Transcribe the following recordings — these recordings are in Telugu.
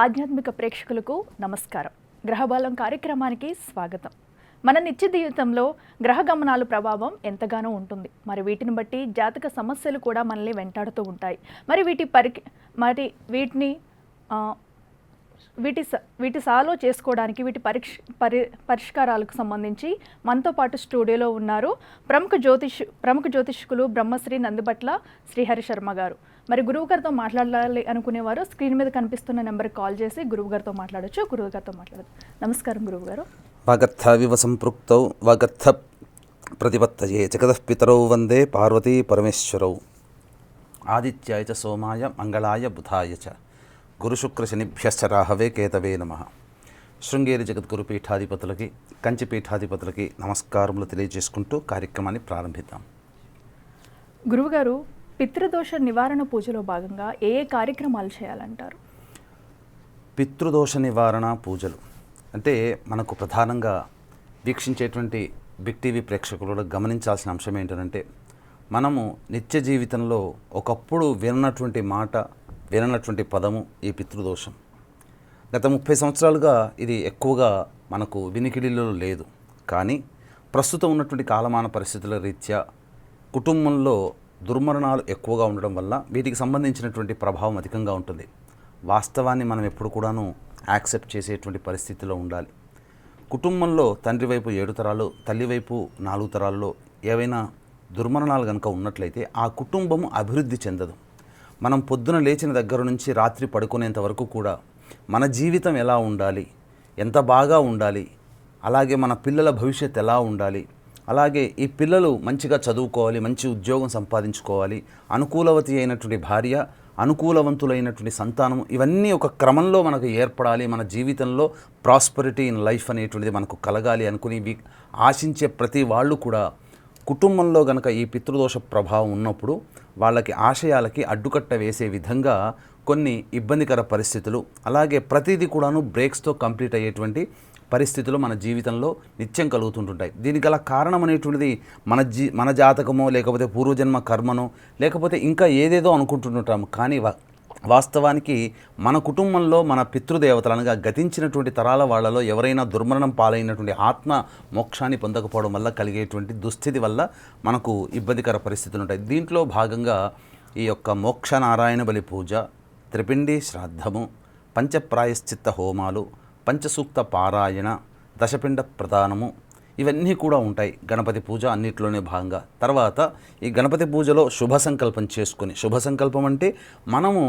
ఆధ్యాత్మిక ప్రేక్షకులకు నమస్కారం. గ్రహబలం కార్యక్రమానికి స్వాగతం. మన నిత్య జీవితంలో గ్రహ గమనాల ప్రభావం ఎంతగానో ఉంటుంది. మరి వీటిని బట్టి జాతక సమస్యలు కూడా మనల్ని వెంటాడుతూ ఉంటాయి. మరి వీటి సాల్వ్ చేసుకోవడానికి పరిష్కారాలకు సంబంధించి మనతో పాటు స్టూడియోలో ఉన్నారు ప్రముఖ జ్యోతిష్కులు బ్రహ్మశ్రీ నందిబట్ల శ్రీహరి శర్మ గారు. మరి గురువుగారితో మాట్లాడాలి అనుకునేవారు స్క్రీన్ మీద కనిపిస్తున్న నెంబర్కి కాల్ చేసి గురువుగారితో మాట్లాడచ్చు. గురువుగారితో మాట్లాడదు. నమస్కారం గురువుగారు. వాగర్థావివ సంపృక్తౌ వాగర్థ ప్రతిపత్తయే జగతః పితరౌ వందే పార్వతీ పరమేశ్వరౌ. ఆదిత్యాయ చ సోమాయ మంగళాయ బుధాయ చ గురుశుక్రశనిభ్యశ్చ రాహవే కేతవే నమః. శృంగేరి జగద్గురు పీఠాధిపతులకి కంచి పీఠాధిపతులకి నమస్కారములు తెలియజేసుకుంటూ కార్యక్రమాన్ని ప్రారంభిద్దాం. గురువుగారు, పితృదోష నివారణ పూజలో భాగంగా ఏ కార్యక్రమాలు చేయాలంటారు? పితృదోష నివారణ పూజలు అంటే మనకు ప్రధానంగా వీక్షించేటువంటి బిగ్ టీవీ ప్రేక్షకులు గమనించాల్సిన అంశం ఏంటంటే, మనము నిత్య జీవితంలో ఒకప్పుడు విననటువంటి మాట, విననటువంటి పదము ఈ పితృదోషం. గత 30 సంవత్సరాలుగా ఇది ఎక్కువగా మనకు వినికిడిలో లేదు. కానీ ప్రస్తుతం ఉన్నటువంటి కాలమాన పరిస్థితుల రీత్యా కుటుంబంలో దుర్మరణాలు ఎక్కువగా ఉండడం వల్ల వీటికి సంబంధించినటువంటి ప్రభావం అధికంగా ఉంటుంది. వాస్తవాన్ని మనం ఎప్పుడు కూడాను యాక్సెప్ట్ చేసేటువంటి పరిస్థితిలో ఉండాలి. కుటుంబంలో తండ్రి వైపు 7 తరాలు, తల్లి వైపు 4 తరాల్లో ఏవైనా దుర్మరణాలు కనుక ఉన్నట్లయితే ఆ కుటుంబము అభివృద్ధి చెందదు. మనం పొద్దున లేచిన దగ్గర నుంచి రాత్రి పడుకునేంత వరకు కూడా మన జీవితం ఎలా ఉండాలి, ఎంత బాగా ఉండాలి, అలాగే మన పిల్లల భవిష్యత్తు ఎలా ఉండాలి, అలాగే ఈ పిల్లలు మంచిగా చదువుకోవాలి, మంచి ఉద్యోగం సంపాదించుకోవాలి, అనుకూలవతి అయినటువంటి భార్య, అనుకూలవంతులైనటువంటి సంతానం, ఇవన్నీ ఒక క్రమంలో మనకు ఏర్పడాలి. మన జీవితంలో ప్రాస్పరిటీ ఇన్ లైఫ్ అనేటువంటిది మనకు కలగాలి అనుకుని ఆశించే ప్రతి వాళ్ళు కూడా కుటుంబంలో గనక ఈ పితృదోష ప్రభావం ఉన్నప్పుడు వాళ్ళకి ఆశయాలకి అడ్డుకట్ట వేసే విధంగా కొన్ని ఇబ్బందికర పరిస్థితులు, అలాగే ప్రతిదీ కూడాను బ్రేక్స్తో కంప్లీట్ అయ్యేటువంటి పరిస్థితులు మన జీవితంలో నిత్యం కలుగుతుంటుంటాయి. దీనికి గల కారణం అనేటువంటిది మన జాతకమో, లేకపోతే పూర్వజన్మ కర్మనో, లేకపోతే ఇంకా ఏదేదో అనుకుంటుంటాము. కానీ వాస్తవానికి మన కుటుంబంలో మన పితృదేవతలు అనగా గతించినటువంటి తరాల వాళ్ళలో ఎవరైనా దుర్మరణం పాలైనటువంటి ఆత్మ మోక్షాన్ని పొందకపోవడం వల్ల కలిగేటువంటి దుస్థితి వల్ల మనకు ఇబ్బందికర పరిస్థితులు ఉంటాయి. దీంట్లో భాగంగా ఈ యొక్క మోక్ష నారాయణ బలి పూజ, త్రిపిండి శ్రాద్ధము, పంచప్రాయశ్చిత్త హోమాలు, పంచసూక్త పారాయణ, దశపిండ ప్రదానము, ఇవన్నీ కూడా ఉంటాయి. గణపతి పూజ అన్నిట్లోనే భాగంగా. తర్వాత ఈ గణపతి పూజలో శుభ సంకల్పం చేసుకుని, శుభ సంకల్పం అంటే మనము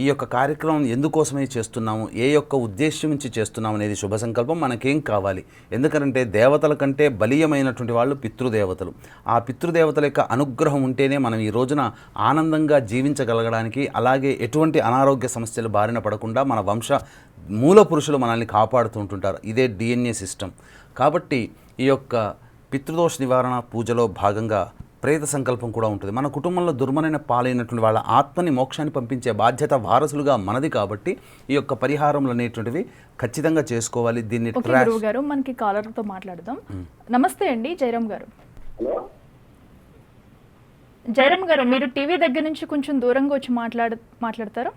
ఈ యొక్క కార్యక్రమం ఎందుకోసమే చేస్తున్నాము, ఏ యొక్క ఉద్దేశ్యం నుంచి చేస్తున్నాము అనేది శుభ సంకల్పం. మనకేం కావాలి, ఎందుకంటే దేవతల కంటే బలీయమైనటువంటి వాళ్ళు పితృదేవతలు. ఆ పితృదేవతల యొక్క అనుగ్రహం ఉంటేనే మనం ఈ రోజున ఆనందంగా జీవించగలగడానికి, అలాగే ఎటువంటి అనారోగ్య సమస్యలు బారిన పడకుండా మన వంశ మూల పురుషులు మనల్ని కాపాడుతూ ఉంటుంటారు. ఇదే DNA సిస్టమ్. కాబట్టి ఈ యొక్క పితృదోష నివారణ పూజలో భాగంగా ప్రేత సంకల్పం కూడా ఉంటుంది. మన కుటుంబంలో దుర్మరైన పాలైనటువంటి వాళ్ళ ఆత్మని మోక్షాన్ని పంపించే బాధ్యత వారసులుగా మనది. కాబట్టి ఈ యొక్క పరిహారములు అనేటువంటివి ఖచ్చితంగా చేసుకోవాలి. దీన్ని గారు మనకి కాలర్తో మాట్లాడదాం. నమస్తే అండి జయరామ్ గారు. జయరామ్ గారు, మీరు టీవీ దగ్గర నుంచి కొంచెం దూరంగా వచ్చి మాట్లాడతారా?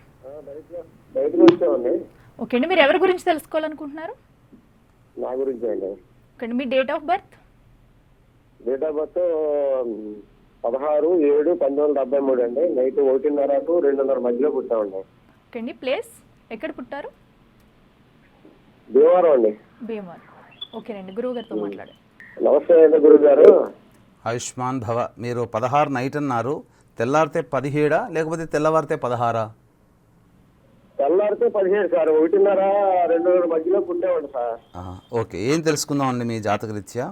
ఓకే అండి, మీరు ఎవరి గురించి తెలుసుకోవాలనుకుంటున్నారు? నా గురించి అండి. ఓకే అండి, మీ date of birth? Date of birth 16/7/1973 అండి. నైట్ 1:30 2:30 మధ్యలో పుట్టామండి. ఓకే అండి, ప్లేస్ ఎక్కడ పుట్టారు? భీమవరం అండి. భీమవరం. ఓకేనండి, గురువు గారితో మాట్లాడారు. నమస్తే అండి గురువు గారు. ఆయుష్మాన్ భవ. మీరు 16 నైట్ అన్నారు, తెల్లారితే 17 లేకపోతే తెల్లవారితే 16? తెల్లారితే 17 సార్. 1:30 2:30 మధ్యలో పుట్టామండి సార్. ఓకే, ఏం తెలుసుకుందామండి మీ జాతక రీత్యా?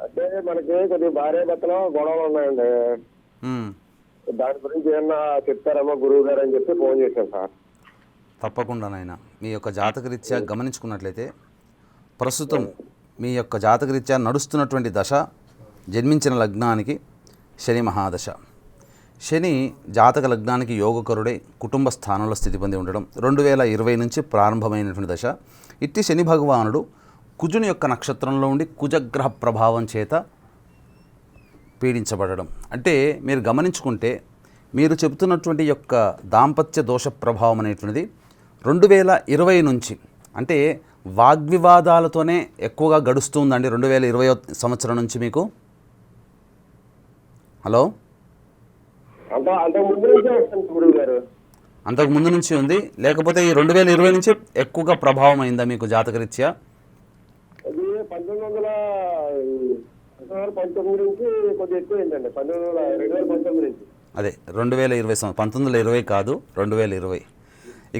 అంటే మనకి కొద్దిగా భార్య భర్తలో గొడవలు ఉన్నాయండి. దాని గురించి ఏమన్నా చెప్తారేమో గురువు గారు అని చెప్పి ఫోన్ చేశాను సార్. తప్పకుండా నాయన. మీ యొక్క జాతక రీత్యా గమనించుకున్నట్లయితే ప్రస్తుతం మీ యొక్క జాతక రీత్యా నడుస్తున్నటువంటి దశ, జన్మించిన లగ్నానికి శని మహాదశ. శని జాతక లగ్నానికి యోగకరుడై కుటుంబ స్థానంలో స్థితి పొంది ఉండడం 2020 నుంచి ప్రారంభమైనటువంటి దశ. ఇట్టి శని భగవానుడు కుజుని యొక్క నక్షత్రంలో ఉండి కుజగ్రహ ప్రభావం చేత పీడించబడడం. అంటే మీరు గమనించుకుంటే మీరు చెబుతున్నటువంటి యొక్క దాంపత్య దోష ప్రభావం అనేటువంటిది 2020 నుంచి అంటే వాగ్వివాదాలతోనే ఎక్కువగా గడుస్తుందండి 2020 సంవత్సరం నుంచి మీకు. హలో, అంతకు ముందు నుంచే వస్తుంది గురువు గారు. అంతకు ముందు నుంచి ఉంది, లేకపోతే ఈ 2020 నుంచి ఎక్కువగా ప్రభావం అయిందా మీకు జాతకరీత్యా? అది 1919 నుంచి కొద్దిగా ఎక్కువ అయిందండి. 2019 నుంచి. అదే 2020 1920 కాదు 2020.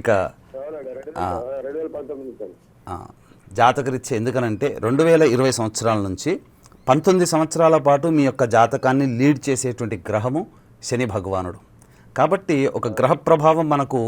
ఇక 2019 నుంచి. జాతకరీత్యా ఎందుకనంటే 2020 సంవత్సరాల నుంచి 19 సంవత్సరాల పాటు మీ యొక్క జాతకాన్ని లీడ్ చేసేటువంటి గ్రహము శని భగవానుడు. కాబట్టి ఒక గ్రహ ప్రభావం మనకు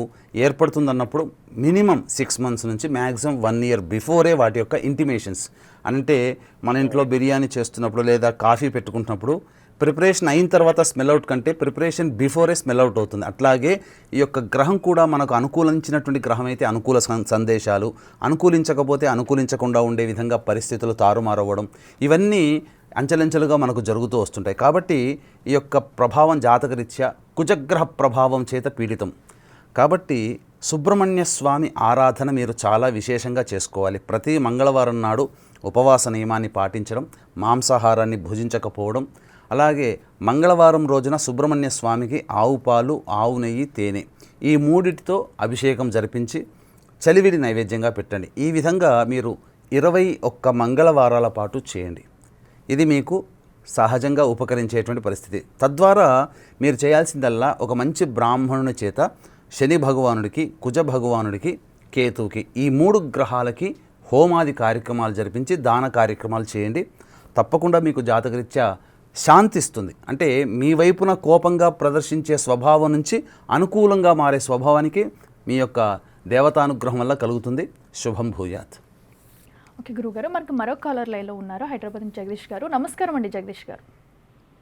ఏర్పడుతుందన్నప్పుడు మినిమం 6 months నుంచి మ్యాక్సిమం 1 year బిఫోరే వాటి యొక్క ఇంటిమేషన్స్, అంటే మన ఇంట్లో బిర్యానీ చేస్తున్నప్పుడు లేదా కాఫీ పెట్టుకుంటున్నప్పుడు ప్రిపరేషన్ అయిన తర్వాత స్మెల్ అవుట్ కంటే ప్రిపరేషన్ బిఫోరే స్మెల్ అవుట్ అవుతుంది. అట్లాగే ఈ యొక్క గ్రహం కూడా మనకు అనుకూలించినటువంటి గ్రహం అయితే అనుకూల సందేశాలు, అనుకూలించకపోతే అనుకూలించకుండా ఉండే విధంగా పరిస్థితులు తారుమారవ్వడం, ఇవన్నీ అంచెలంచెలుగా మనకు జరుగుతూ వస్తుంటాయి. కాబట్టి ఈ యొక్క ప్రభావం జాతకరీత్యా కుజగ్రహ ప్రభావం చేత పీడితం. కాబట్టి సుబ్రహ్మణ్య స్వామి ఆరాధన మీరు చాలా విశేషంగా చేసుకోవాలి. ప్రతి మంగళవారం నాడు ఉపవాస నియమాన్ని పాటించడం, మాంసాహారాన్ని భుజించకపోవడం, అలాగే మంగళవారం రోజున సుబ్రహ్మణ్య స్వామికి ఆవు పాలు, ఆవు నెయ్యి, తేనె ఈ మూడిటితో అభిషేకం జరిపించి చలివిడి నైవేద్యంగా పెట్టండి. ఈ విధంగా మీరు 21 మంగళవారాల పాటు చేయండి. ఇది మీకు సహజంగా ఉపకరించేటువంటి పరిస్థితి. తద్వారా మీరు చేయాల్సిందల్లా ఒక మంచి బ్రాహ్మణుని చేత శని భగవానుడికి, కుజ భగవానుడికి, కేతువుకి ఈ 3 గ్రహాలకి హోమాది కార్యక్రమాలు జరిపించి దాన కార్యక్రమాలు చేయండి. తప్పకుండా మీకు జాతకరీత్యా శాంతిస్తుంది. అంటే మీ వైపున కోపంగా ప్రదర్శించే స్వభావం నుంచి అనుకూలంగా మారే స్వభావానికి మీ యొక్క దేవతానుగ్రహం వల్ల కలుగుతుంది. శుభం భూయాత్. ఓకే గురుగారు, మనకు మరో కాలర్ లైన్లో ఉన్నారు, హైదరాబాద్ నుంచి జగదీష్ గారు. నమస్కారం అండి జగదీష్ గారు.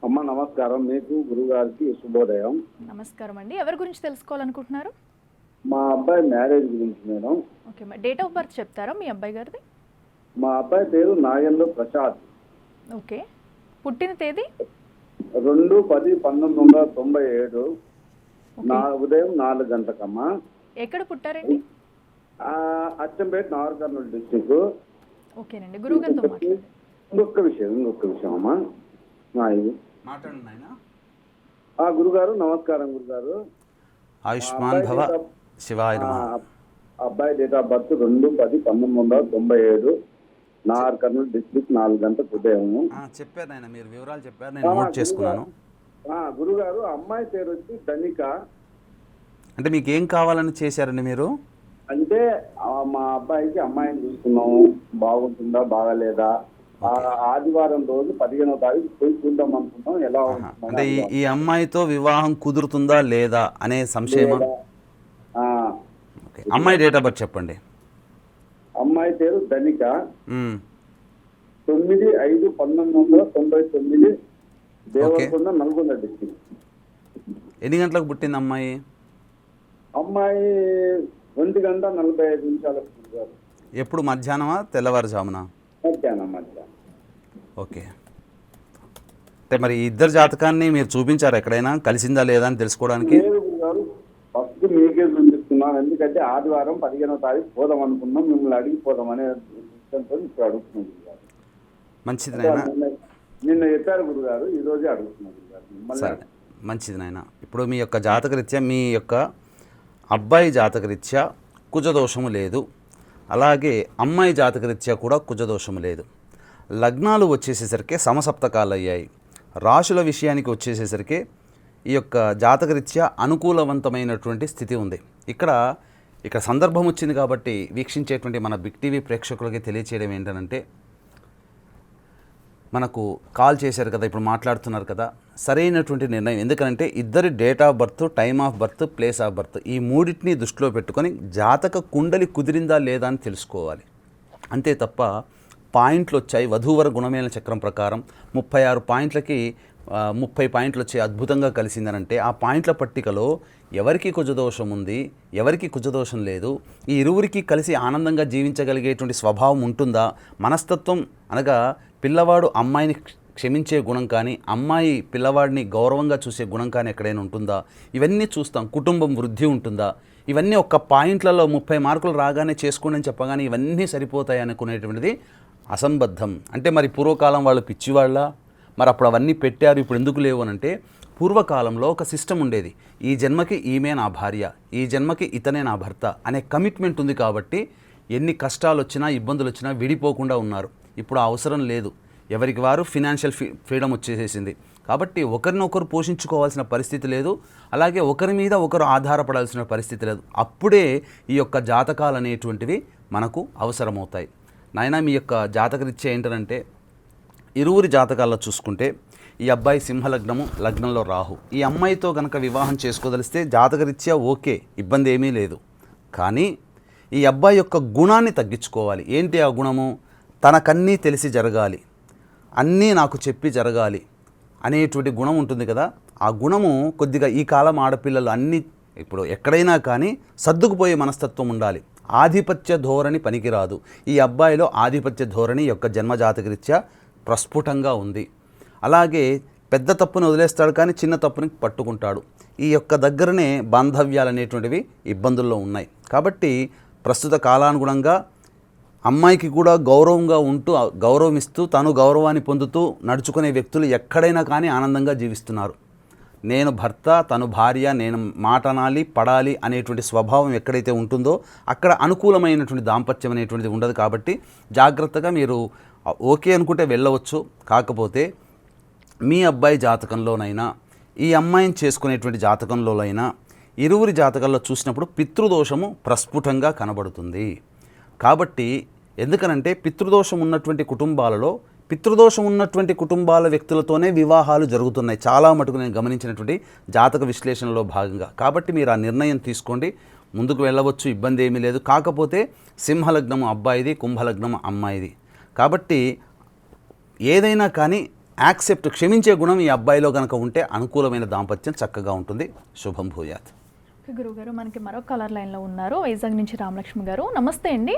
అమ్మ నమస్కారం, మీకు గురుగారికి శుభోదయం. నమస్కారం అండి. ఎవరి గురించి తెలుసుకోవాలనుకుంటున్నారు? మా అబ్బాయి మ్యారేజ్ గురించి madam. Okay, date of birth చెప్తారా మీ అబ్బాయి గారిది? మా అబ్బాయి పేరు నాగేంద్ర ప్రసాద్. ఓకే, పుట్టిన తేదీ 2/10/1997 ఉదయం 4 గంటలకమ్మా. ఎక్కడ పుట్టారండి? అచ్చంపేట, నాగర్ కర్నూలు డిస్టిక్. ఓకేనండి, గురువు గారితో మాట్లాడండి. ఇంకొక విషయం అమ్మా. ఇది మాట్లాడండి. గురుగారు నమస్కారం గురుగారు. ఆయుష్మాన్ భవ, శివాయ నమః. అబ్బాయి date of birth 2/10/1997 Nagar Kurnool district 4 గంటలకు ఉదయం. చెప్పారు ఆయన, మీరు వివరాలు చెప్పారు, నేను నోట్ చేసుకున్నాను. గురుగారు అమ్మాయి పేరు వచ్చి ధనిక. అంటే మీకు ఏం కావాలని చేశారండి మీరు? అంటే మా అబ్బాయికి అమ్మాయిని చూస్తున్నాము, బాగుంటుందా బాగాలేదా, ఆదివారం రోజు 15వ తారీఖు పోయి చూద్దాం అనుకుంటాం. ఎలా అంటే ఈ అమ్మాయితో వివాహం కుదురుతుందా లేదా అనే సంశయం. అమ్మాయి డేట్ ఆఫ్ బర్త్ చెప్పండి. అమ్మాయి పేరు ధనిక. 9/5/1999 దేవరకొండ, నల్గొండ డిస్ట్రిక్ట్. ఎన్ని గంటలకు పుట్టింది అమ్మాయి? అమ్మాయి 1:45 ఎప్పుడు, మధ్యాహ్నమా తెల్లవారుజామున? మధ్యాహ్నం. ఓకే, అంటే మరి ఇద్దరు జాతకాన్ని మీరు చూపించారు ఎక్కడైనా, కలిసిందా లేదా అని తెలుసుకోవడానికి? ఫస్ట్ మీకే చూపిస్తున్నాను, ఎందుకంటే ఆదివారం 15వ తారీఖు పోదాం అనుకున్నాం, మిమ్మల్ని అడిగిపోదాం అనే విషయంతో ఇప్పుడు అడుగుతున్నాం. మంచిది నాయన, నిన్న చెప్పారు గురుగారు, ఈ రోజే అడుగుతున్నాను గురుగారు. సరే, మంచిది నాయన. ఇప్పుడు మీ యొక్క జాతకరీత్యా, మీ యొక్క అబ్బాయి జాతకరీత్యా కుజదోషము లేదు, అలాగే అమ్మాయి జాతకరీత్యా కూడా కుజదోషము లేదు. లగ్నాలు వచ్చేసేసరికి సమసప్తకాలు అయ్యాయి. రాశుల విషయానికి వచ్చేసేసరికి ఈ యొక్క జాతకరీత్యా అనుకూలవంతమైనటువంటి స్థితి ఉంది. ఇక్కడ సందర్భం వచ్చింది కాబట్టి వీక్షించేటువంటి మన బిగ్ టీవీ ప్రేక్షకులకి తెలియచేయడం ఏంటంటే, మనకు కాల్ చేశారు కదా, ఇప్పుడు మాట్లాడుతున్నారు కదా, సరైనటువంటి నిర్ణయం. ఎందుకంటే ఇద్దరి date of birth, time of birth, place of birth ఈ మూడింటిని దృష్టిలో పెట్టుకొని జాతక కుండలి కుదిరిందా లేదా అని తెలుసుకోవాలి. అంతే తప్ప పాయింట్లు వచ్చాయి, వధూవర గుణమేల చక్రం ప్రకారం 36 పాయింట్లకి 30 పాయింట్లు వచ్చి అద్భుతంగా కలిసిందనంటే ఆ పాయింట్ల పట్టికలో ఎవరికి కుజదోషం ఉంది, ఎవరికి కుజదోషం లేదు, ఈ ఇరువురికి కలిసి ఆనందంగా జీవించగలిగేటువంటి స్వభావం ఉంటుందా, మనస్తత్వం అనగా పిల్లవాడు అమ్మాయిని క్షమించే గుణం కానీ, అమ్మాయి పిల్లవాడిని గౌరవంగా చూసే గుణం కానీ ఎక్కడైనా ఉంటుందా, ఇవన్నీ చూస్తాం. కుటుంబం వృద్ధి ఉంటుందా, ఇవన్నీ ఒక్క పాయింట్లలో 30 మార్కులు రాగానే చేసుకోండి అని చెప్పగానే ఇవన్నీ సరిపోతాయి అనుకునేటువంటిది అసంబద్ధం. అంటే మరి పూర్వకాలం వాళ్ళు పిచ్చివాళ్ళ, మరి అప్పుడు అవన్నీ పెట్టారు ఇప్పుడు ఎందుకు లేవు అని అంటే, పూర్వకాలంలో ఒక సిస్టమ్ ఉండేది. ఈ జన్మకి ఈమె నా భార్య, ఈ జన్మకి ఇతనే నా భర్త అనే కమిట్మెంట్ ఉంది కాబట్టి ఎన్ని కష్టాలు వచ్చినా ఇబ్బందులు వచ్చినా విడిపోకుండా ఉన్నారు. ఇప్పుడు ఆ అవసరం లేదు. ఎవరికి వారు ఫినాన్షియల్ ఫ్రీడమ్ వచ్చేసేసింది కాబట్టి ఒకరినొకరు పోషించుకోవాల్సిన పరిస్థితి లేదు, అలాగే ఒకరి మీద ఒకరు ఆధారపడాల్సిన పరిస్థితి లేదు. అప్పుడే ఈ యొక్క జాతకాలు అనేటువంటివి మనకు అవసరమవుతాయి. నాయన మీ యొక్క జాతకరీత్యా ఏంటంటే ఇరువురి జాతకాల్లో చూసుకుంటే ఈ అబ్బాయి సింహలగ్నము, లగ్నంలో రాహు. ఈ అమ్మాయితో కనుక వివాహం చేసుకోదలిస్తే జాతకరీత్యా ఓకే, ఇబ్బంది ఏమీ లేదు. కానీ ఈ అబ్బాయి యొక్క గుణాన్ని తగ్గించుకోవాలి. ఏంటి ఆ గుణము? తనకన్నీ తెలిసి జరగాలి, అన్నీ నాకు చెప్పి జరగాలి అనేటువంటి గుణం ఉంటుంది కదా. ఆ గుణము కొద్దిగా ఈ కాలం ఆడపిల్లలు అన్నీ ఇప్పుడు ఎక్కడైనా కానీ సర్దుకుపోయే మనస్తత్వం ఉండాలి. ఆధిపత్య ధోరణి పనికిరాదు. ఈ అబ్బాయిలో ఆధిపత్య ధోరణి యొక్క జన్మజాతకరీత్యా ప్రస్ఫుటంగా ఉంది. అలాగే పెద్ద తప్పును వదిలేస్తాడు కానీ చిన్న తప్పుని పట్టుకుంటాడు. ఈ యొక్క దగ్గరనే బాంధవ్యాలు అనేటువంటివి ఇబ్బందుల్లో ఉన్నాయి. కాబట్టి ప్రస్తుత కాలానుగుణంగా అమ్మాయికి కూడా గౌరవంగా ఉంటూ గౌరవమిస్తూ తను గౌరవాన్ని పొందుతూ నడుచుకునే వ్యక్తులు ఎక్కడైనా కానీ ఆనందంగా జీవిస్తున్నారు. నేను భర్త, తను భార్య, నేను మాట అనాలి, పడాలి అనేటువంటి స్వభావం ఎక్కడైతే ఉంటుందో అక్కడ అనుకూలమైనటువంటి దాంపత్యం అనేటువంటిది ఉండదు. కాబట్టి జాగ్రత్తగా మీరు ఓకే అనుకుంటే వెళ్ళవచ్చు. కాకపోతే మీ అబ్బాయి జాతకంలోనైనా ఈ అమ్మాయిని చేసుకునేటువంటి జాతకంలోనైనా ఇరువురి జాతకాల్లో చూసినప్పుడు పితృదోషము ప్రస్ఫుటంగా కనబడుతుంది. కాబట్టి ఎందుకనంటే పితృదోషం ఉన్నటువంటి కుటుంబాలలో పితృదోషం ఉన్నటువంటి కుటుంబాల వ్యక్తులతోనే వివాహాలు జరుగుతున్నాయి. చాలా మటుకు నేను గమనించినటువంటి జాతక విశ్లేషణలో భాగంగా. కాబట్టి మీరు ఆ నిర్ణయం తీసుకోండి, ముందుకు వెళ్ళవచ్చు, ఇబ్బంది ఏమీ లేదు. కాకపోతే సింహలగ్నము అబ్బాయిది, కుంభలగ్నము అమ్మాయిది. కాబట్టి ఏదైనా కానీ క్షమించే గుణం ఈ అబ్బాయిలో కనుక ఉంటే అనుకూలమైన దాంపత్యం చక్కగా ఉంటుంది. శుభం భూయాత్. గురుగారు మనకి మరో కలర్ లైన్లో ఉన్నారు, వైజాగ్ నుంచి రామలక్ష్మి గారు. నమస్తే అండి.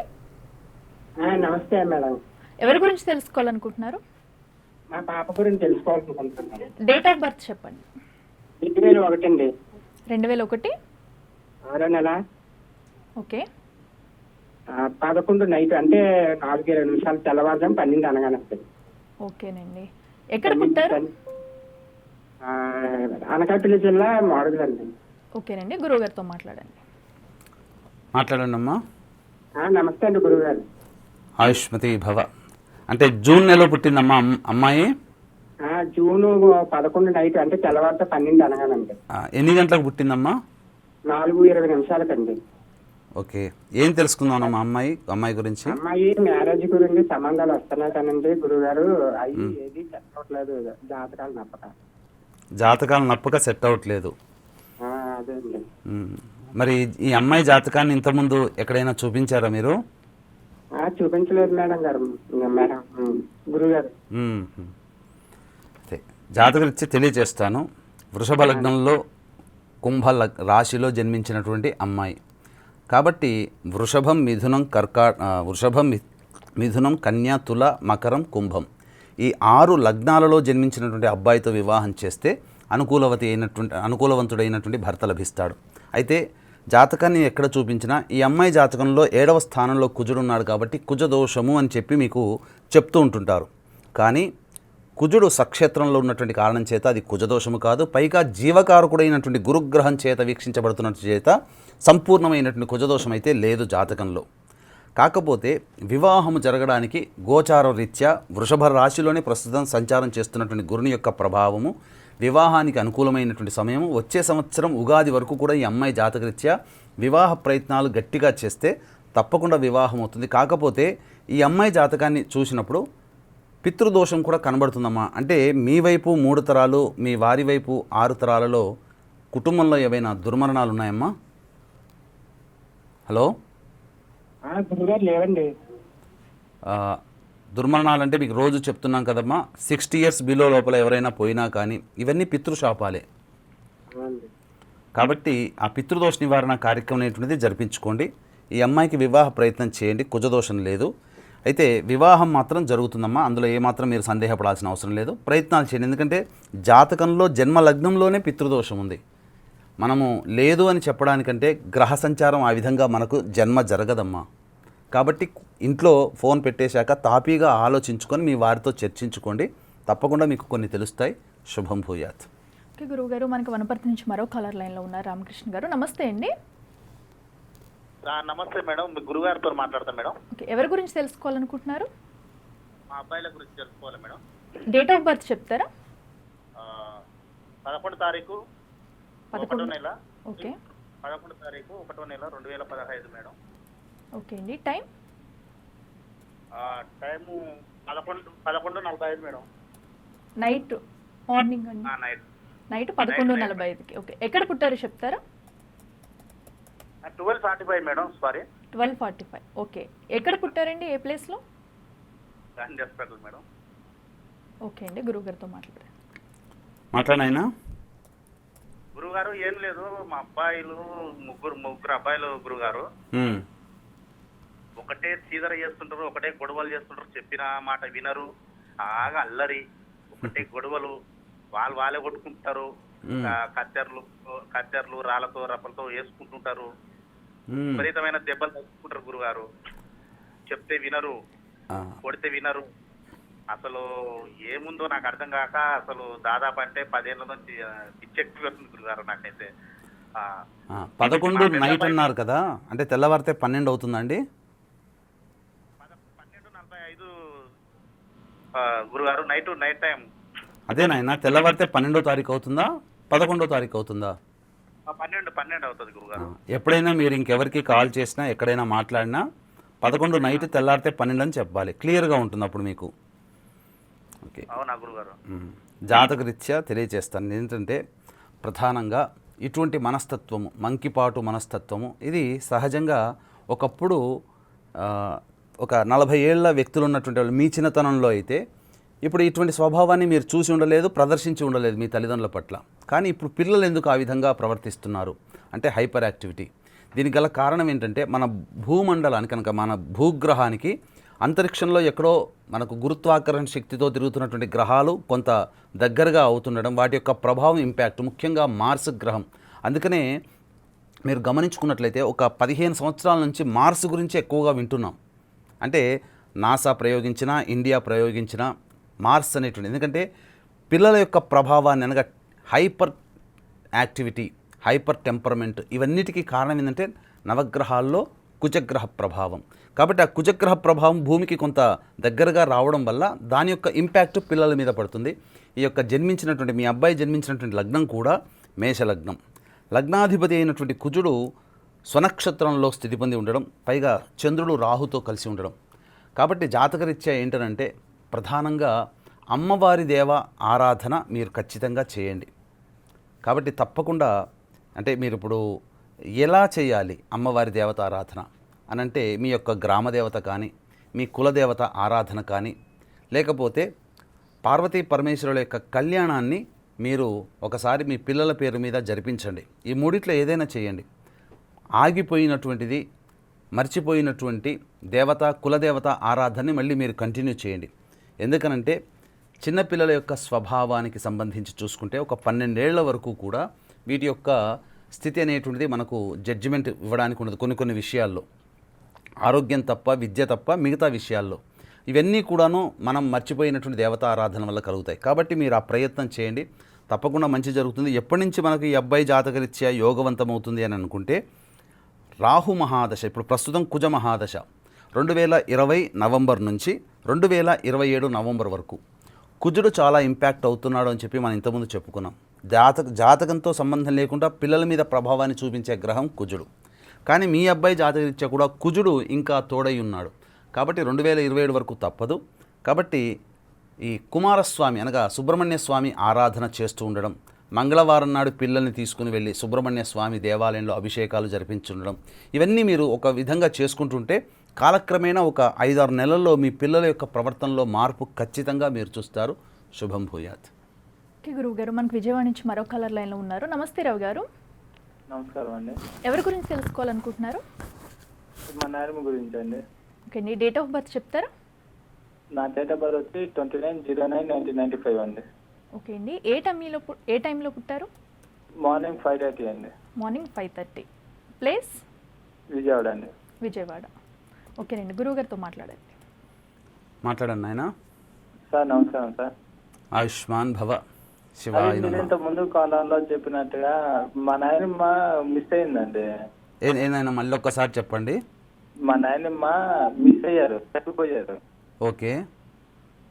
నమస్తే మేడం. ఎవరి గురించి తెలుసుకోవాలనుకుంటున్నారు? మా పాప గురించి తెలుసుకోవాలనుకుంటున్నాను. డేట్ ఆఫ్ బర్త్ చెప్పండి. 2001 అండి. 2001 6వ నెల. ఓకే. 11 నైట్ అంటే 4:20 నిమిషాలు తెల్లవారుజాము 12 అనగానే. ఓకేనండి. ఎక్కడ పుట్టారు? అనకాపల్లి జిల్లా మాడుగుల అండి. ఓకేనండి, గురువుగారితో మాట్లాడండి. మాట్లాడండి అమ్మా. నమస్తే అండి గురువుగారు. ఆయుష్మతి భవ. అంటే జూన్ నెలలో పుట్టిందమ్మా అమ్మాయి? జూన్ 11 నైట్ అంటే తెల్లవారుతో 12 అనగానండి. ఎన్ని గంటలకు పుట్టిందమ్మా? 4:20 నిమిషాలకండి. ఓకే. ఏం తెలుసుకుందామమ్మా అమ్మాయి గురించి? అమ్మాయి మ్యారేజ్ గురించి సంబంధాలు వస్తున్నాయి కానండి గురువుగారు, అవి ఏది సెట్ అవ్వట్లేదు. జాతకాలు నప్పక సెట్ అవ్వట్లేదు. అదే అండి. మరి ఈ అమ్మాయి జాతకాన్ని ఇంతకుముందు ఎక్కడైనా చూపించారా మీరు? చూపించలేదు మేడం గురుగారు. జాతకరీత్యా తెలియజేస్తాను. వృషభ లగ్నంలో కుంభ రాశిలో జన్మించినటువంటి అమ్మాయి కాబట్టి వృషభం మిథునం కన్యా తుల మకరం కుంభం ఈ 6 లగ్నాలలో జన్మించినటువంటి అబ్బాయితో వివాహం చేస్తే అనుకూలవంతుడైనటువంటి భర్త లభిస్తాడు. అయితే జాతకాన్ని ఎక్కడ చూపించినా ఈ అమ్మాయి జాతకంలో 7వ స్థానంలో కుజుడున్నాడు కాబట్టి కుజదోషము అని చెప్పి మీకు చెప్తూ ఉంటుంటారు. కానీ కుజుడు సక్షేత్రంలో ఉన్నటువంటి కారణం చేత అది కుజదోషము కాదు. పైగా జీవకారకుడైనటువంటి గురుగ్రహం చేత వీక్షించబడుతున్నట్టు చేత సంపూర్ణమైనటువంటి కుజదోషం అయితే లేదు జాతకంలో. కాకపోతే వివాహము జరగడానికి గోచార రీత్యా వృషభ రాశిలోనే ప్రస్తుతం సంచారం చేస్తున్నటువంటి గురుని యొక్క ప్రభావము వివాహానికి అనుకూలమైనటువంటి సమయం. వచ్చే సంవత్సరం ఉగాది వరకు కూడా ఈ అమ్మాయి జాతకరీత్యా వివాహ ప్రయత్నాలు గట్టిగా చేస్తే తప్పకుండా వివాహం అవుతుంది. కాకపోతే ఈ అమ్మాయి జాతకాన్ని చూసినప్పుడు పితృదోషం కూడా కనబడుతుందమ్మా. అంటే మీ వైపు 3 తరాలు, మీ వారి వైపు 6 తరాలలో కుటుంబంలో ఏవైనా దుర్మరణాలు ఉన్నాయమ్మా? హలో గురుగారు లేవండి. దుర్మరణాలు అంటే మీకు రోజు చెప్తున్నాం కదమ్మా, 60 ఇయర్స్ బిలో లోపల ఎవరైనా పోయినా కానీ ఇవన్నీ పితృశాపాలే. కాబట్టి ఆ పితృదోష నివారణ కార్యక్రమం అనేటువంటిది జరిపించుకోండి. ఈ అమ్మాయికి వివాహ ప్రయత్నం చేయండి, కుజదోషం లేదు. అయితే వివాహం మాత్రం జరుగుతుందమ్మా, అందులో ఏమాత్రం మీరు సందేహపడాల్సిన అవసరం లేదు. ప్రయత్నాలు చేయండి. ఎందుకంటే జాతకంలో జన్మ లగ్నంలోనే పితృదోషం ఉంది. మనము లేదు అని చెప్పడానికంటే గ్రహ సంచారం ఆ విధంగా మనకు జన్మ జరగదమ్మా. కాబట్టి ఇంట్లో ఫోన్ పెట్టేశాక తాపీగా ఆలోచించుకొని మీ వారితో చర్చించుకోండి, తప్పకుండా మీకు కొన్ని తెలుస్తాయి. శుభం భూయాత్. ఓకే గురువుగారు, మనకి వనపర్తి నుంచి మరో కాలర్ లైన్లో ఉన్నారు రామకృష్ణ గారు. నమస్తే అండి. నమస్తే మేడం, మీ గురుగారితో మాట్లాడతాం మేడం. ఓకే, ఎవరి గురించి తెలుసుకోవాలనుకుంటున్నారు? మా అబ్బాయిల గురించి తెలుసుకోవాలి మేడం. డేట్ ఆఫ్ బర్త్ చెప్తారా? 11 తారీఖు 1వ నెల. ఓకే, 11 తారీఖు 1వ నెల 2015 మేడం. ఓకే అండి. Time? Time 11:45 madam. Night, morning అండి? నైట్ 11:45కి. ఓకే, ఎక్కడ పుట్టారో చెప్తారా? 12:45 మేడం, సారీ 12:45. ఓకే, ఎక్కడ పుట్టారండి, ఏ ప్లేస్లో? Gandhi hospital madam. ఓకే అండి, గురువుగారితో మాట్లాడినా. గురుగారు ఏం లేదు, మా అబ్బాయిలు ముగ్గురు అబ్బాయిలు గురుగారు. ఒకటే చీదర చేస్తుంటారు, ఒకటే గొడవలు చేస్తుంటారు, చెప్పిన మాట వినరు, బాగా అల్లరి, ఒకటే గొడవలు, వాళ్ళే కొట్టుకుంటారు, కత్తెరలు రాళ్ళతో రప్పలతో వేసుకుంటుంటారు, విపరీతమైన దెబ్బలు తగ్గుకుంటారు గురుగారు. చెప్తే వినరు, కొడితే వినరు. అసలు ఏముందో నాకు అర్థం కాక అసలు దాదాపు అంటే 10 ఏళ్ళ నుంచి పిచ్చెక్కిపోతుంది గురుగారు నాకైతే. 11 నైట్ అన్నారు కదా, అంటే తెల్లవారితే 12 అవుతుందండి? 12:45 గురుగారు, నైట్ టైం. అదే నాయన, తెల్లవారితే 12వ తారీఖు అవుతుందా 11వ తారీఖు అవుతుందా? 12 అవుతుంది గురుగారు. ఎప్పుడైనా మీరు ఇంకెవరికి కాల్ చేసినా ఎక్కడైనా మాట్లాడినా 11 నైట్ తెల్లారితే 12 అని చెప్పాలి, క్లియర్గా ఉంటుంది అప్పుడు మీకు. ఓకే, అవునా గురుగారు? జాతక రీత్యా తెలియజేస్తాను. ఏంటంటే ప్రధానంగా ఇటువంటి మనస్తత్వము, మంకిపాటు మనస్తత్వము, ఇది సహజంగా ఒకప్పుడు ఒక 40 ఏళ్ల వ్యక్తులు ఉన్నటువంటి వాళ్ళు మీ చిన్నతనంలో అయితే ఇప్పుడు ఇటువంటి స్వభావాన్ని మీరు చూసి ఉండలేదు, ప్రదర్శించి ఉండలేదు మీ తల్లిదండ్రుల పట్ల. కానీ ఇప్పుడు పిల్లలు ఎందుకు ఆ విధంగా ప్రవర్తిస్తున్నారు అంటే హైపర్ యాక్టివిటీ. దీనికి గల కారణం ఏంటంటే మన భూమండలానికి కనుక, మన భూగ్రహానికి అంతరిక్షంలో ఎక్కడో మనకు గురుత్వాకర్షణ శక్తితో తిరుగుతున్నటువంటి గ్రహాలు కొంత దగ్గరగా అవుతుండడం, వాటి యొక్క ప్రభావం, ఇంపాక్ట్, ముఖ్యంగా మార్స్ గ్రహం. అందుకనే మీరు గమనించుకున్నట్లయితే ఒక 15 సంవత్సరాల నుంచి మార్స్ గురించి ఎక్కువగా వింటున్నాం. అంటే నాసా ప్రయోగించిన, ఇండియా ప్రయోగించిన మార్స్ అనేటువంటి, ఎందుకంటే పిల్లల యొక్క ప్రభావాన్ని అనగా హైపర్ యాక్టివిటీ, హైపర్ టెంపర్మెంట్, ఇవన్నిటికీ కారణం ఏంటంటే నవగ్రహాల్లో కుజగ్రహ ప్రభావం. కాబట్టి ఆ కుజగ్రహ ప్రభావం భూమికి కొంత దగ్గరగా రావడం వల్ల దాని యొక్క ఇంపాక్ట్ పిల్లల మీద పడుతుంది. ఈ యొక్క జన్మించినటువంటి మీ అబ్బాయి జన్మించినటువంటి లగ్నం కూడా మేషలగ్నం. లగ్నాధిపతి అయినటువంటి కుజుడు స్వనక్షత్రంలో స్థితి పొంది ఉండడం, పైగా చంద్రుడు రాహుతో కలిసి ఉండడం. కాబట్టి జాతకరీత్యా ఏంటనంటే ప్రధానంగా అమ్మవారి దేవ ఆరాధన మీరు ఖచ్చితంగా చేయండి. కాబట్టి తప్పకుండా అంటే మీరు ఇప్పుడు ఎలా చేయాలి అమ్మవారి దేవత ఆరాధన అనంటే, మీ యొక్క గ్రామదేవత కానీ, మీ కులదేవత ఆరాధన కానీ, లేకపోతే పార్వతీ పరమేశ్వరుల యొక్క కళ్యాణాన్ని మీరు ఒకసారి మీ పిల్లల పేరు మీద జరిపించండి. ఈ మూడిట్లో ఏదైనా చేయండి. ఆగిపోయినటువంటిది, మర్చిపోయినటువంటి దేవత, కులదేవత ఆరాధనని మళ్ళీ మీరు కంటిన్యూ చేయండి. ఎందుకనంటే చిన్నపిల్లల యొక్క స్వభావానికి సంబంధించి చూసుకుంటే ఒక 12 ఏళ్ల వరకు కూడా వీటి యొక్క స్థితి అనేటువంటిది మనకు జడ్జిమెంట్ ఇవ్వడానికి ఉండదు. కొన్ని విషయాల్లో ఆరోగ్యం తప్ప, విద్య తప్ప మిగతా విషయాల్లో ఇవన్నీ కూడాను మనం మర్చిపోయినటువంటి దేవతా ఆరాధన వల్ల కలుగుతాయి. కాబట్టి మీరు ఆ ప్రయత్నం చేయండి, తప్పకుండా మంచి జరుగుతుంది. ఎప్పటి నుంచి మనకు ఈ అబ్బాయి జాతకరీత్యా యోగవంతమవుతుంది అని అనుకుంటే, రాహు మహాదశ, ఇప్పుడు ప్రస్తుతం కుజ మహాదశ 2020 నవంబర్ నుంచి 2027 నవంబర్ వరకు కుజుడు చాలా ఇంపాక్ట్ అవుతున్నాడు అని చెప్పి మనం ఇంతకుముందు చెప్పుకున్నాం. జాతకంతో సంబంధం లేకుండా పిల్లల మీద ప్రభావాన్ని చూపించే గ్రహం కుజుడు. కానీ మీ అబ్బాయి జాతకరీత్యా కూడా కుజుడు ఇంకా తోడై ఉన్నాడు. కాబట్టి 2027 వరకు తప్పదు. కాబట్టి ఈ కుమారస్వామి అనగా సుబ్రహ్మణ్య స్వామి ఆరాధన చేస్తూ ఉండడం, మంగళవారం నాడు పిల్లల్ని తీసుకుని వెళ్ళి సుబ్రహ్మణ్య స్వామి దేవాలయంలో అభిషేకాలు జరిపించుండడం, ఇవన్నీ మీరు ఒక విధంగా చేసుకుంటుంటే కాలక్రమేణా ఒక 5-6 నెలల్లో మీ పిల్లల యొక్క ప్రవర్తనలో మార్పు ఖచ్చితంగా మీరు చూస్తారు. శుభం భూయాత్. ఓకే గురువు గారు, మనకు విజయవాడ నుంచి మరో కలర్ లైన్లో ఉన్నారు. నమస్తే రావు గారు. నమస్కారం అండి. ఎవరి గురించి తెలుసుకోవాలనుకుంటున్నారు? మా నాయనమ్మ గురించి అండి. ఓకే అండి, డేట్ ఆఫ్ బర్త్ చెప్తారా? నా డేట్ ఆఫ్ బర్త్ వచ్చి 29/09/1995 అండి. ఓకే అండి, ఏ టైంలో పుట్టారు? మార్నింగ్ 5:30 అండి. మార్నింగ్ 5:30. ప్లేస్ విజయవాడ అండి. విజయవాడ. ఓకేనండి, గురువుగారితో మాట్లాడండి. మాట్లాడండి నాయన. సార్ నమస్కారం సార్. ఆయుష్మాన్ భవ. అది శివాయ మీరు నమః. ఇంత ముందు కాలంలో చెప్పినట్టుగా మా నాయనమ్మ మిస్ అయిందండి. ఏదైనా మళ్ళీ ఒక్కసారి చెప్పండి. మా నాయనమ్మ మిస్ అయ్యారు, చనిపోయారు. ఓకే.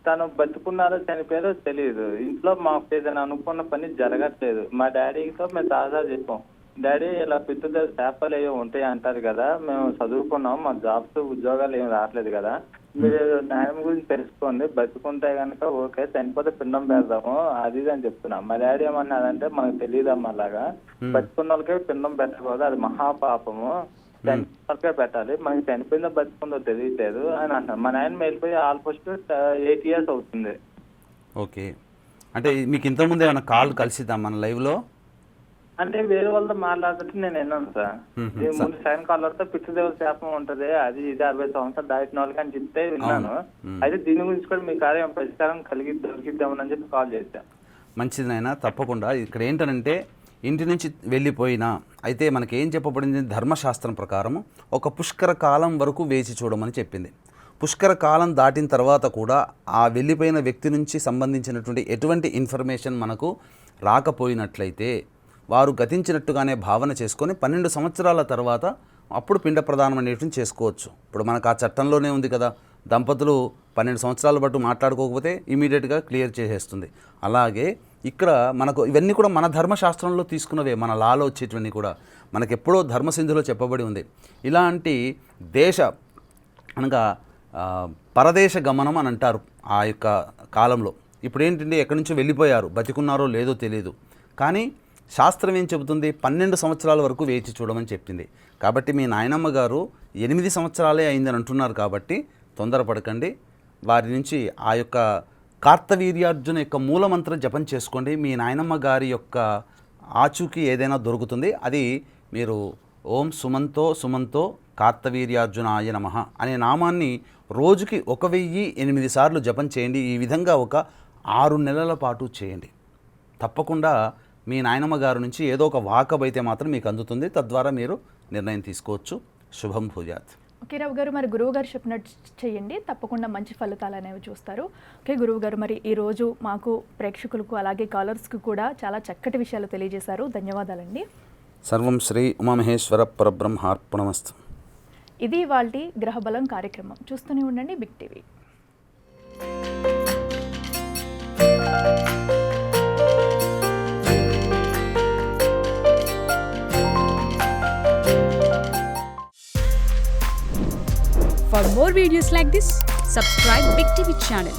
తను బతుకున్నారో చనిపోయారో తెలియదు. ఇంట్లో మాకు ఏదైనా అనుకున్న పని జరగట్లేదు. మా డాడీతో మేము తాజా చెప్పాం, డాడీ ఇలా పితృదేవ శాపాలు ఏవో ఉంటాయి అంటారు కదా, మేము చదువుకున్నాం, మా జాబ్స్ ఉద్యోగాలు ఏమి రావట్లేదు కదా, మీరు నాయనమ్మ గురించి తెలుసుకోండి, బతుకుంటే కనుక ఓకే, చనిపోతే పిండం పెడదాము అది ఇది అని చెప్తున్నాం. మా డాడీ ఏమన్నాడంటే మనకు తెలియదమ్మా, అలాగా బతుకున్న వాళ్ళకే పిండం పెట్టకూడదు, అది మహాపాపము, చనిపోతే పెట్టాలి, మనకి చనిపోయిందో బతుకుందో తెలియట్లేదు అని అంటారు. మా నాయన వెళ్ళిపోయి ఆల్మోస్ట్ 8 years అవుతుంది. ఓకే. అంటే మీకు ఇంతకుముందు ఏమైనా కాల్ కలిసిద్దాం మన లైవ్లో? అంటే వేరే వాళ్ళతో మాట్లాడుతుంటే నేను విన్నాను సార్. ముందు సైన్ కాలర్తో పితృదేవుల శాపం ఉంటది, అది ఇది 60 సంవత్సరాలు దాటిన వాళ్ళకి అని చెప్తే విన్నాను. అయితే దీని గురించి కూడా మీ కార్యం పరిష్కారం దొరికిద్దామని చెప్పి కాల్ చేశాను. మంచిది నాయన, తప్పకుండా. ఇక్కడ ఏంటంటే ఇంటి నుంచి వెళ్ళిపోయినా అయితే మనకి ఏం చెప్పబడింది, ధర్మశాస్త్రం ప్రకారము ఒక పుష్కర కాలం వరకు వేచి చూడమని చెప్పింది. పుష్కర కాలం దాటిన తర్వాత కూడా ఆ వెళ్ళిపోయిన వ్యక్తి నుంచి సంబంధించినటువంటి ఎటువంటి ఇన్ఫర్మేషన్ మనకు రాకపోయినట్లయితే వారు గతించినట్టుగానే భావన చేసుకొని 12 సంవత్సరాల తర్వాత అప్పుడు పిండ ప్రదానం అనేటువంటి చేసుకోవచ్చు. ఇప్పుడు మనకు ఆ చట్టంలోనే ఉంది కదా, దంపతులు 12 సంవత్సరాల పాటు మాట్లాడుకోకపోతే ఇమీడియట్గా క్లియర్ చేసేస్తుంది. అలాగే ఇక్కడ మనకు ఇవన్నీ కూడా మన ధర్మశాస్త్రంలో తీసుకున్నవే, మన లాలో వచ్చేటివన్నీ కూడా మనకు ఎప్పుడో ధర్మసింధులో చెప్పబడి ఉంది. ఇలాంటి దేశ అనగా పరదేశ గమనం అని అంటారు ఆ యొక్క కాలంలో. ఇప్పుడు ఏంటంటే ఎక్కడి నుంచో వెళ్ళిపోయారు, బతికున్నారో లేదో తెలియదు, కానీ శాస్త్రం ఏం చెబుతుంది, 12 సంవత్సరాల వరకు వేచి చూడమని చెప్పింది. కాబట్టి మీ నాయనమ్మ గారు 8 సంవత్సరాలే అయిందని అంటున్నారు కాబట్టి తొందరపడకండి. వారి నుంచి ఆ యొక్క కార్తవీర్యార్జున యొక్క మూలమంత్రం జపం చేసుకోండి. మీ నాయనమ్మ గారి యొక్క ఆచూకీ ఏదైనా దొరుకుతుంది. అది మీరు ఓం సుమంతో సుమంతో కార్తవీర్యార్జునాయ నమః అనే నామాన్ని రోజుకి 1008 సార్లు జపం చేయండి. ఈ విధంగా ఒక 6 నెలల పాటు చేయండి. తప్పకుండా మీ నాయనమ్మ గారి నుంచి ఏదో ఒక వాకబ్ అయితే మాత్రం మీకు అందుతుంది. తద్వారా మీరు నిర్ణయం తీసుకోవచ్చు. శుభం భూయాత్. ఓకే రావు గారు, మరి గురువు గారు చెప్పినట్టు చేయండి, తప్పకుండా మంచి ఫలితాలు అనేవి చూస్తారు. ఓకే గురువు గారు, మరి ఈరోజు మాకు ప్రేక్షకులకు అలాగే కాలర్స్కి కూడా చాలా చక్కటి విషయాలు తెలియజేశారు. ధన్యవాదాలండి. సర్వం శ్రీ ఉమామహేశ్వర పరబ్రహ్మార్పణమస్తు. ఇది ఇవాల్టి గ్రహబలం కార్యక్రమం. చూస్తూనే ఉండండి big TV. For more videos like this, subscribe Big TV channel.